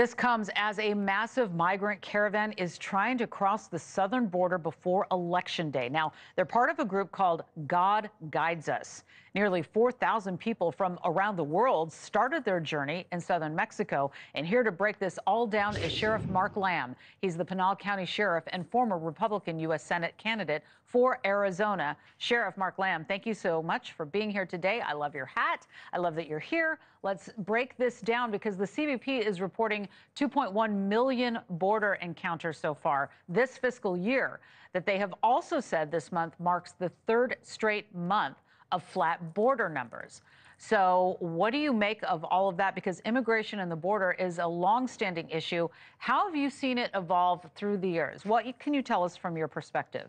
This comes as a massive migrant caravan is trying to cross the southern border before Election Day. Now, they're part of a group called God Guides Us. Nearly 4,000 people from around the world started their journey in southern Mexico. And here to break this all down is Sheriff Mark Lamb. He's the Pinal County Sheriff and former Republican U.S. Senate candidate for Arizona. Sheriff Mark Lamb, thank you so much for being here today. I love your hat. I love that you're here. Let's break this down because the CBP is reporting 2.1 million border encounters so far this fiscal year. That they have also said this month marks the third straight month of flat border numbers. So what do you make of all of that? Because immigration and the border is a long-standing issue. How have you seen it evolve through the years? What can you tell us from your perspective?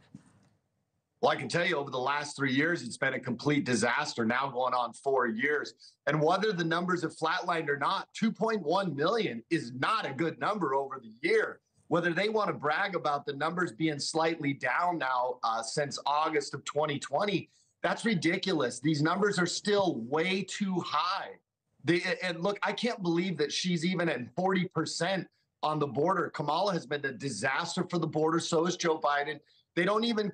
Well, I can tell you over the last 3 years, it's been a complete disaster, now going on 4 years. And whether the numbers have flatlined or not, 2.1 million is not a good number over the year. Whether they want to brag about the numbers being slightly down now since August of 2020, that's ridiculous. These numbers are still way too high. And look, I can't believe that she's even at 40% on the border. Kamala has been a disaster for the border. So is Joe Biden. They don't even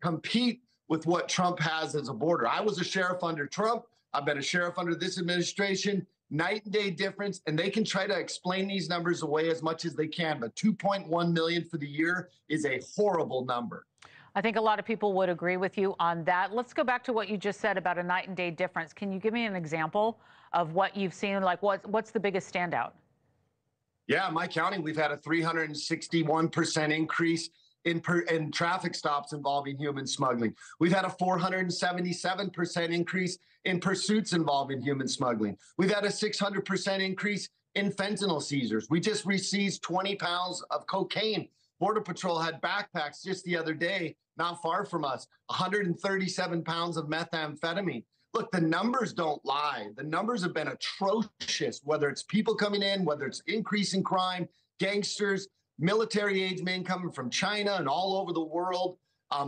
compete with what Trump has as a border. I was a sheriff under Trump. I've been a sheriff under this administration. Night and day difference. And they can try to explain these numbers away as much as they can. But 2.1 million for the year is a horrible number. I think a lot of people would agree with you on that. Let's go back to what you just said about a night and day difference. Can you give me an example of what you've seen? Like what's the biggest standout? Yeah, in my county, we've had a 361% increase in traffic stops involving human smuggling. We've had a 477% increase in pursuits involving human smuggling. We've had a 600% increase in fentanyl seizures. We just seized 20 pounds of cocaine. Border Patrol had backpacks just the other day, not far from us, 137 pounds of methamphetamine. Look, the numbers don't lie. The numbers have been atrocious, whether it's people coming in, whether it's increasing crime, gangsters, military-age men coming from China and all over the world,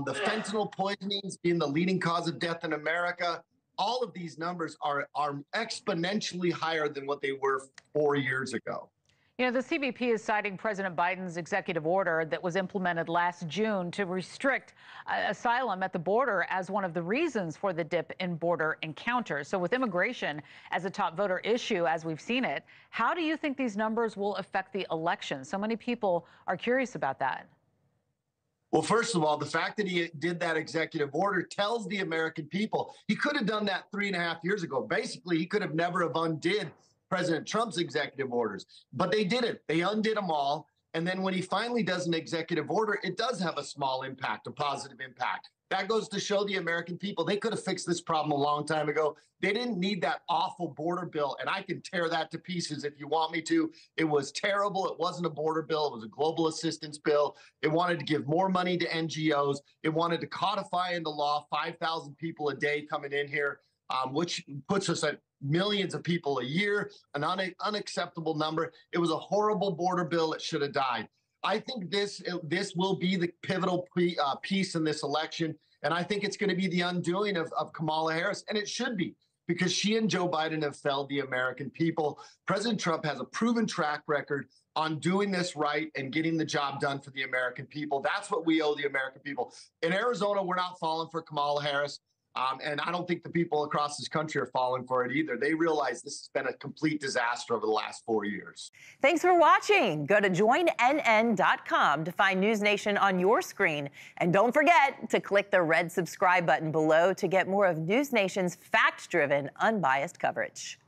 the fentanyl poisonings being the leading cause of death in America. All of these numbers are exponentially higher than what they were 4 years ago. You know, the CBP is citing President Biden's executive order that was implemented last June to restrict asylum at the border as one of the reasons for the dip in border encounters. So with immigration as a top voter issue, as we've seen it, how do you think these numbers will affect the election? So many people are curious about that. Well, first of all, the fact that he did that executive order tells the American people he could have done that 3.5 years ago. Basically, he could have never have undid President Trump's executive orders, but they didn't. They undid them all. And then when he finally does an executive order, it does have a small impact, a positive impact. That goes to show the American people they could have fixed this problem a long time ago. They didn't need that awful border bill. And I can tear that to pieces if you want me to. It was terrible. It wasn't a border bill. It was a global assistance bill. It wanted to give more money to NGOs. It wanted to codify into law 5,000 people a day coming in here, which puts us at millions of people a year, an unacceptable number. It was a horrible border bill. It should have died. I think this will be the pivotal piece in this election, and I think it's going to be the undoing of Kamala Harris, and it should be, because she and Joe Biden have failed the American people. President Trump has a proven track record on doing this right and getting the job done for the American people. That's what we owe the American people. In Arizona, we're not falling for Kamala Harris. And I don't think the people across this country are falling for it either. They realize this has been a complete disaster over the last 4 years. Thanks for watching. Go to joinnn.com to find News Nation on your screen. And don't forget to click the red subscribe button below to get more of News Nation's fact-driven, unbiased coverage.